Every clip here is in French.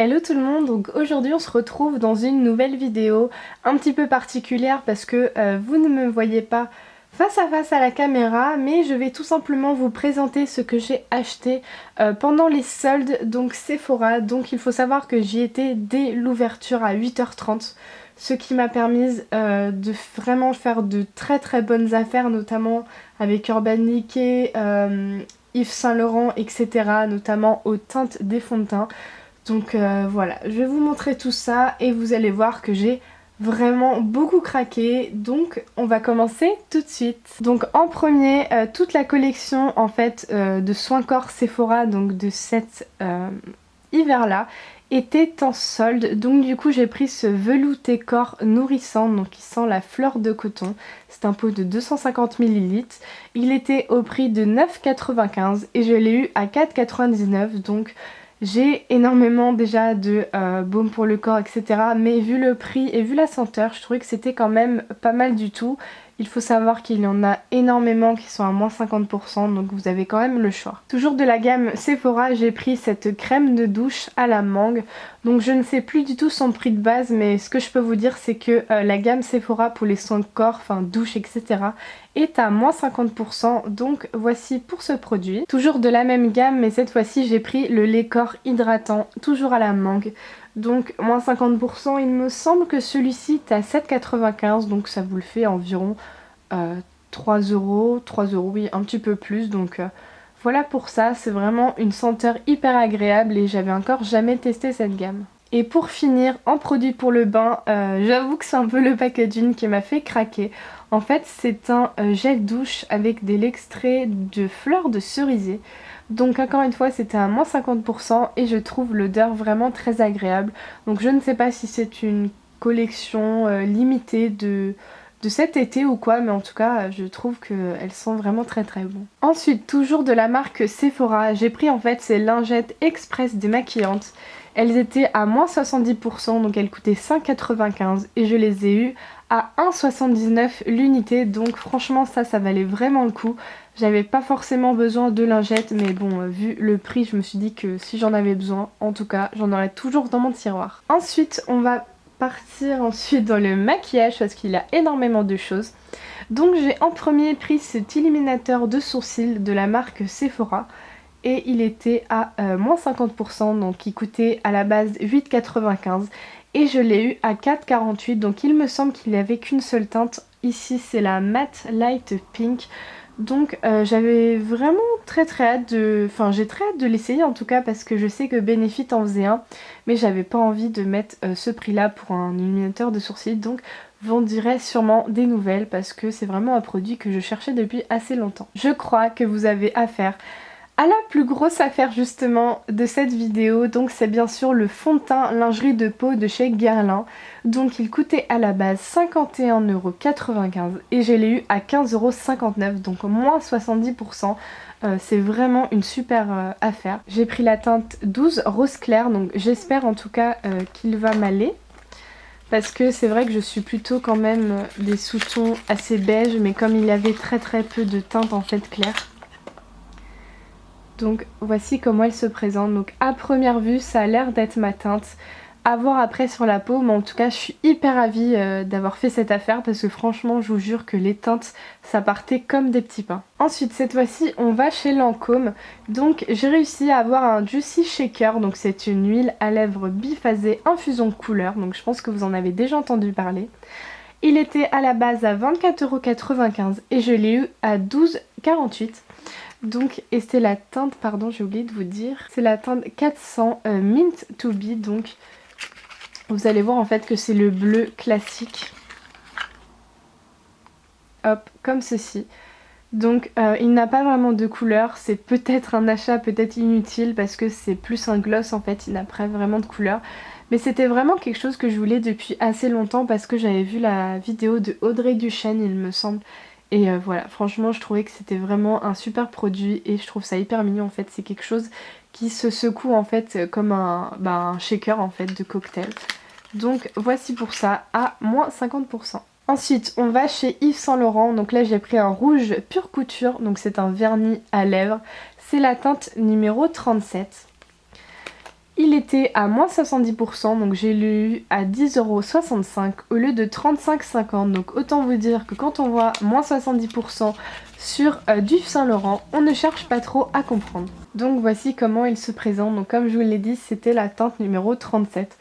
Hello tout le monde, donc aujourd'hui on se retrouve dans une nouvelle vidéo un petit peu particulière parce que vous ne me voyez pas face à la caméra, mais je vais tout simplement vous présenter ce que j'ai acheté pendant les soldes, donc Sephora. Donc il faut savoir que j'y étais dès l'ouverture à 8h30, ce qui m'a permis de vraiment faire de très bonnes affaires, notamment avec Urban Decay, Yves Saint Laurent, etc., notamment aux teintes des fonds de teint. Donc voilà, je vais vous montrer tout ça et vous allez voir que j'ai vraiment beaucoup craqué. Donc on va commencer tout de suite. Donc en premier, toute la collection en fait de soins corps Sephora, donc de cet hiver là, était en solde. Donc du coup j'ai pris ce velouté corps nourrissant, donc qui sent la fleur de coton. C'est un pot de 250 ml. Il était au prix de 9,95 et je l'ai eu à 4,99. Donc j'ai énormément déjà de baume pour le corps, etc. Mais vu le prix et vu la senteur, je trouvais que c'était quand même pas mal du tout. Il faut savoir qu'il y en a énormément qui sont à moins 50%, donc vous avez quand même le choix. Toujours de la gamme Sephora, j'ai pris cette crème de douche à la mangue. Donc je ne sais plus du tout son prix de base, mais ce que je peux vous dire c'est que la gamme Sephora pour les soins de corps, enfin douche, etc. est à moins 50%, donc voici pour ce produit. Toujours de la même gamme, mais cette fois-ci j'ai pris le lait corps hydratant, toujours à la mangue. Donc moins 50%, il me semble que celui-ci est à 7,95, donc ça vous le fait environ 3 euros, oui, un petit peu plus. Donc voilà pour ça, c'est vraiment une senteur hyper agréable et j'avais encore jamais testé cette gamme. Et pour finir, en produit pour le bain, j'avoue que c'est un peu le packaging qui m'a fait craquer. En fait, c'est un gel douche avec de l'extrait de fleurs de cerisier. Donc encore une fois, c'était à moins 50% et je trouve l'odeur vraiment très agréable. Donc je ne sais pas si c'est une collection limitée de cet été ou quoi, mais en tout cas je trouve qu'elles sont vraiment très bon. Ensuite, toujours de la marque Sephora, j'ai pris en fait ces lingettes express démaquillantes. Elles étaient à moins 70%, donc elles coûtaient 5,95 et je les ai eues à 1,79 l'unité, donc franchement ça valait vraiment le coup. J'avais pas forcément besoin de lingettes, mais bon, vu le prix, je me suis dit que si j'en avais besoin, en tout cas, j'en aurais toujours dans mon tiroir. Ensuite, on va partir ensuite dans le maquillage parce qu'il y a énormément de choses. Donc j'ai en premier pris cet illuminateur de sourcils de la marque Sephora et il était à moins 50%, donc il coûtait à la base 8,95 et je l'ai eu à 4,48, donc il me semble qu'il n'y avait qu'une seule teinte. Ici c'est la Matte Light Pink. Donc j'avais vraiment très hâte de... Enfin j'ai très hâte de l'essayer en tout cas parce que je sais que Benefit en faisait un. Mais j'avais pas envie de mettre ce prix là pour un illuminateur de sourcils. Donc vous en direz sûrement des nouvelles parce que c'est vraiment un produit que je cherchais depuis assez longtemps. Je crois que vous avez affaire à la plus grosse affaire justement de cette vidéo, donc c'est bien sûr le fond de teint lingerie de peau de chez Guerlain. Donc il coûtait à la base 51,95€ et je l'ai eu à 15,59€, donc moins 70%. C'est vraiment une super affaire. J'ai pris la teinte 12 rose clair, donc j'espère en tout cas qu'il va m'aller. Parce que c'est vrai que je suis plutôt quand même des sous-tons assez beige, mais comme il y avait très peu de teinte en fait claire. Donc voici comment elle se présente. Donc à première vue ça a l'air d'être ma teinte. À voir après sur la peau, mais en tout cas je suis hyper ravie d'avoir fait cette affaire parce que franchement je vous jure que les teintes ça partait comme des petits pains. Ensuite cette fois-ci on va chez Lancôme. Donc j'ai réussi à avoir un Juicy Shaker, donc c'est une huile à lèvres biphasée infusion couleur, donc je pense que vous en avez déjà entendu parler. Il était à la base à 24,95€ et je l'ai eu à 12,48€. Donc, et c'est la teinte, pardon j'ai oublié de vous dire, c'est la teinte 400 Mint to Be, donc vous allez voir en fait que c'est le bleu classique. Hop, comme ceci. Donc il n'a pas vraiment de couleur, c'est peut-être un achat peut-être inutile parce que c'est plus un gloss en fait, il n'a pas vraiment de couleur. Mais c'était vraiment quelque chose que je voulais depuis assez longtemps parce que j'avais vu la vidéo de Audrey Duchesne il me semble. Et voilà, franchement je trouvais que c'était vraiment un super produit et je trouve ça hyper mignon en fait. C'est quelque chose qui se secoue en fait comme un shaker en fait de cocktail. Donc voici pour ça à moins 50%. Ensuite on va chez Yves Saint Laurent, donc là j'ai pris un rouge pure couture, donc c'est un vernis à lèvres. C'est la teinte numéro 37. Il était à moins 70%, donc j'ai eu à 10,65€ au lieu de 35,50€. Donc autant vous dire que quand on voit moins 70% sur du Saint Laurent, on ne cherche pas trop à comprendre. Donc voici comment il se présente. Donc comme je vous l'ai dit, c'était la teinte numéro 37.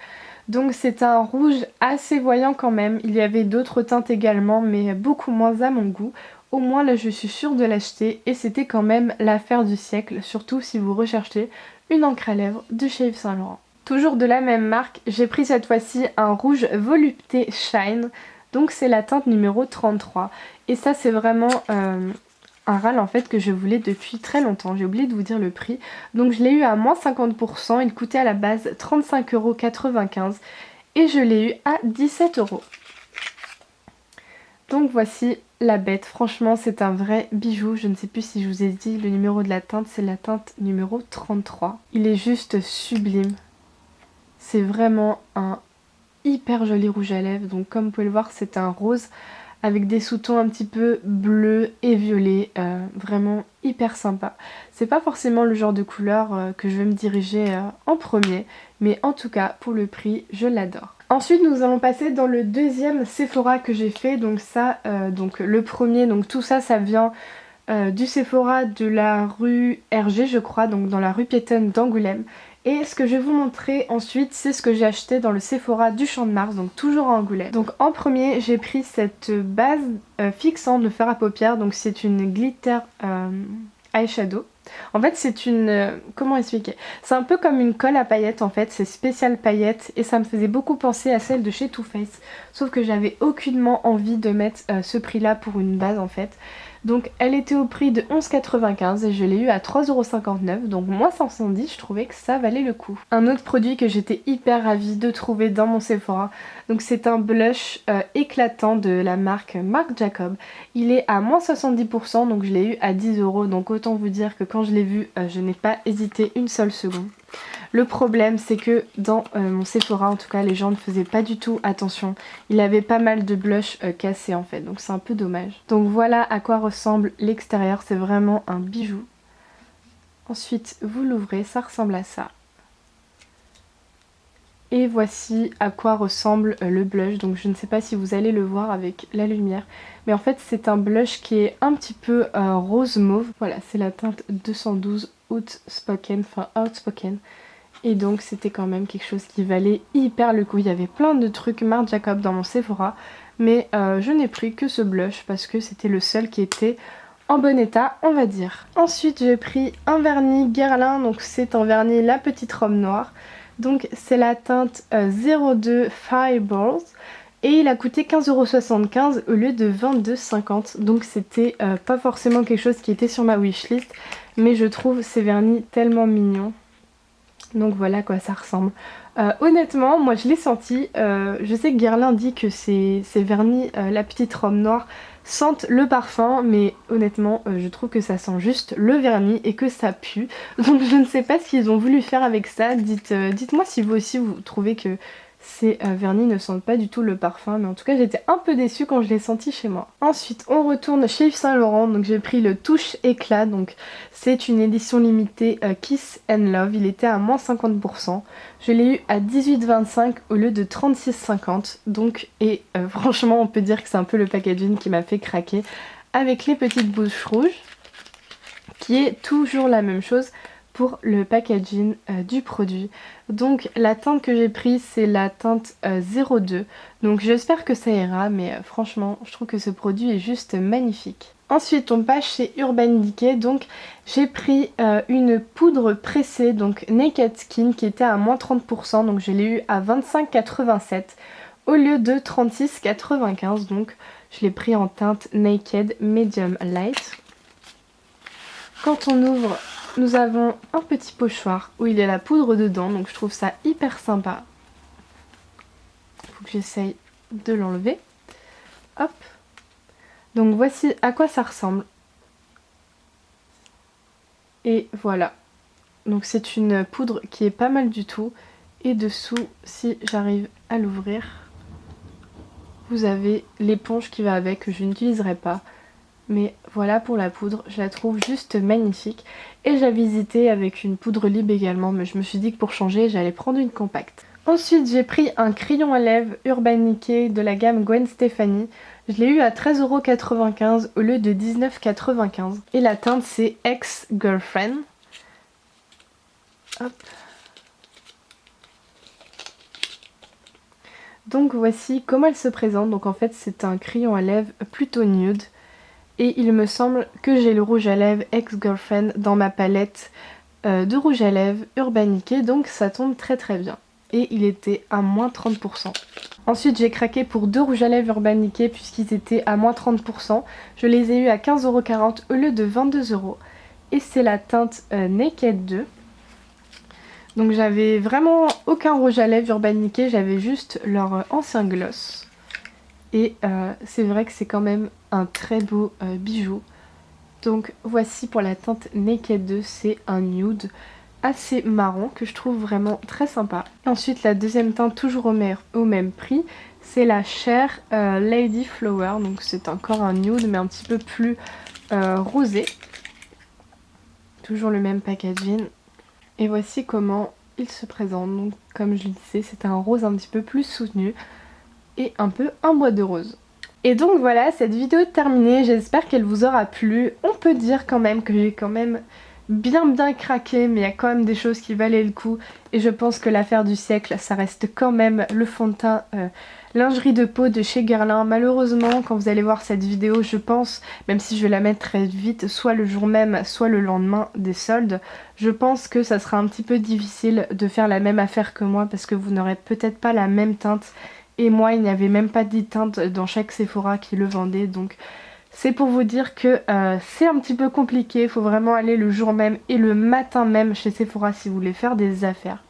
Donc c'est un rouge assez voyant quand même. Il y avait d'autres teintes également, mais beaucoup moins à mon goût. Au moins là je suis sûre de l'acheter et c'était quand même l'affaire du siècle, surtout si vous recherchez une encre à lèvres de chez Yves Saint Laurent. Toujours de la même marque, j'ai pris cette fois-ci un rouge Volupté Shine, donc c'est la teinte numéro 33. Et ça c'est vraiment un râle en fait que je voulais depuis très longtemps, j'ai oublié de vous dire le prix. Donc je l'ai eu à moins 50%, il coûtait à la base 35,95€ et je l'ai eu à 17€. Donc voici la bête, franchement c'est un vrai bijou, je ne sais plus si je vous ai dit le numéro de la teinte, c'est la teinte numéro 33. Il est juste sublime, c'est vraiment un hyper joli rouge à lèvres, donc comme vous pouvez le voir c'est un rose avec des sous-tons un petit peu bleus et violets, vraiment hyper sympa. C'est pas forcément le genre de couleur que je vais me diriger en premier, mais en tout cas pour le prix je l'adore. Ensuite nous allons passer dans le deuxième Sephora que j'ai fait, donc ça, donc le premier, donc tout ça ça vient du Sephora de la rue Hergé je crois, donc dans la rue piétonne d'Angoulême. Et ce que je vais vous montrer ensuite, c'est ce que j'ai acheté dans le Sephora du Champ de Mars, donc toujours à Angoulême. Donc en premier, j'ai pris cette base fixante de fard à paupières, donc c'est une glitter eyeshadow. En fait c'est une... comment expliquer? C'est un peu comme une colle à paillettes en fait, c'est spécial paillettes et ça me faisait beaucoup penser à celle de chez Too Faced. Sauf que j'avais aucunement envie de mettre ce prix là pour une base en fait. Donc elle était au prix de 11,95€ et je l'ai eu à 3,59€, donc moins 510, je trouvais que ça valait le coup. Un autre produit que j'étais hyper ravie de trouver dans mon Sephora, donc c'est un blush éclatant de la marque Marc Jacob. Il est à moins 70%, donc je l'ai eu à 10€, donc autant vous dire que quand je l'ai vu, je n'ai pas hésité une seule seconde. Le problème c'est que dans mon Sephora en tout cas les gens ne faisaient pas du tout attention. Il avait pas mal de blush cassés en fait, donc c'est un peu dommage. Donc voilà à quoi ressemble l'extérieur, c'est vraiment un bijou. Ensuite vous l'ouvrez, ça ressemble à ça. Et voici à quoi ressemble le blush, donc je ne sais pas si vous allez le voir avec la lumière. Mais en fait c'est un blush qui est un petit peu rose mauve. Voilà, c'est la teinte 212 Outspoken, enfin Outspoken. Et donc c'était quand même quelque chose qui valait hyper le coup. Il y avait plein de trucs Marc Jacob dans mon Sephora, mais je n'ai pris que ce blush parce que c'était le seul qui était en bon état, on va dire. Ensuite j'ai pris un vernis Guerlain, donc c'est un vernis La Petite Robe Noire. Donc c'est la teinte 02 Fireballs et il a coûté 15,75€ au lieu de 22,50€. Donc c'était pas forcément quelque chose qui était sur ma wishlist, mais je trouve ces vernis tellement mignons. Donc voilà à quoi ça ressemble. Honnêtement, moi je l'ai senti. Je sais que Guerlain dit que ces vernis La Petite Robe Noire sentent le parfum, mais honnêtement je trouve que ça sent juste le vernis et que ça pue. Donc je ne sais pas ce qu'ils ont voulu faire avec ça. Dites-moi si vous aussi vous trouvez que ces vernis ne sentent pas du tout le parfum, mais en tout cas j'étais un peu déçue quand je l'ai senti chez moi. Ensuite on retourne chez Yves Saint Laurent, donc j'ai pris le Touche Éclat, donc c'est une édition limitée Kiss and Love, il était à moins 50%. Je l'ai eu à 18,25€ au lieu de 36,50€, donc et franchement on peut dire que c'est un peu le packaging qui m'a fait craquer, avec les petites bouches rouges, qui est toujours la même chose pour le packaging du produit. Donc la teinte que j'ai prise c'est la teinte 02, donc j'espère que ça ira, mais franchement je trouve que ce produit est juste magnifique. Ensuite on passe chez Urban Decay, donc j'ai pris une poudre pressée, donc Naked Skin, qui était à moins 30%, donc je l'ai eu à 25,87€ au lieu de 36,95€, donc je l'ai pris en teinte Naked Medium Light. Quand on ouvre, nous avons un petit pochoir où il y a la poudre dedans, donc je trouve ça hyper sympa. Faut que j'essaye de l'enlever. Hop. Donc voici à quoi ça ressemble. Et voilà. Donc c'est une poudre qui est pas mal du tout. Et dessous, si j'arrive à l'ouvrir, vous avez l'éponge qui va avec, que je n'utiliserai pas. Mais voilà pour la poudre, je la trouve juste magnifique. Et j'avais hésité avec une poudre lib également, mais je me suis dit que pour changer, j'allais prendre une compacte. Ensuite, j'ai pris un crayon à lèvres Urban Decay de la gamme Gwen Stefani. Je l'ai eu à 13,95 € au lieu de 19,95 €. Et la teinte, c'est Ex-Girlfriend. Hop. Donc voici comment elle se présente. Donc en fait, c'est un crayon à lèvres plutôt nude. Et il me semble que j'ai le rouge à lèvres Ex-Girlfriend dans ma palette de rouge à lèvres Urban Decay. Donc ça tombe très très bien. Et il était à moins 30%. Ensuite j'ai craqué pour deux rouges à lèvres Urban Decay puisqu'ils étaient à moins 30%. Je les ai eu à 15,40 € au lieu de 22 €. Et c'est la teinte Naked 2. Donc j'avais vraiment aucun rouge à lèvres Urban Decay, j'avais juste leur ancien gloss. Et c'est vrai que c'est quand même un très beau bijou. Donc voici pour la teinte Naked 2, c'est un nude assez marron que je trouve vraiment très sympa. Et ensuite la deuxième teinte toujours au même prix, c'est la Cher Lady Flower. Donc c'est encore un nude mais un petit peu plus rosé. Toujours le même packaging. Et voici comment il se présente. Donc comme je le disais, c'est un rose un petit peu plus soutenu et un peu un bois de rose. Et donc voilà, cette vidéo est terminée, j'espère qu'elle vous aura plu. On peut dire quand même que j'ai quand même bien craqué, mais il y a quand même des choses qui valaient le coup. Et je pense que l'affaire du siècle, ça reste quand même le fond de teint lingerie de peau de chez Guerlain. Malheureusement, quand vous allez voir cette vidéo, je pense, même si je vais la mettre très vite, soit le jour même, soit le lendemain des soldes, je pense que ça sera un petit peu difficile de faire la même affaire que moi parce que vous n'aurez peut-être pas la même teinte. Et moi, il n'y avait même pas 10 teintes dans chaque Sephora qui le vendait. Donc c'est pour vous dire que c'est un petit peu compliqué. Il faut vraiment aller le jour même et le matin même chez Sephora si vous voulez faire des affaires.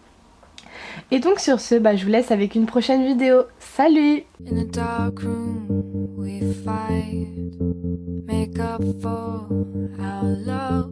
Et donc sur ce, je vous laisse avec une prochaine vidéo. Salut! In a dark room, we fight, make up for our love.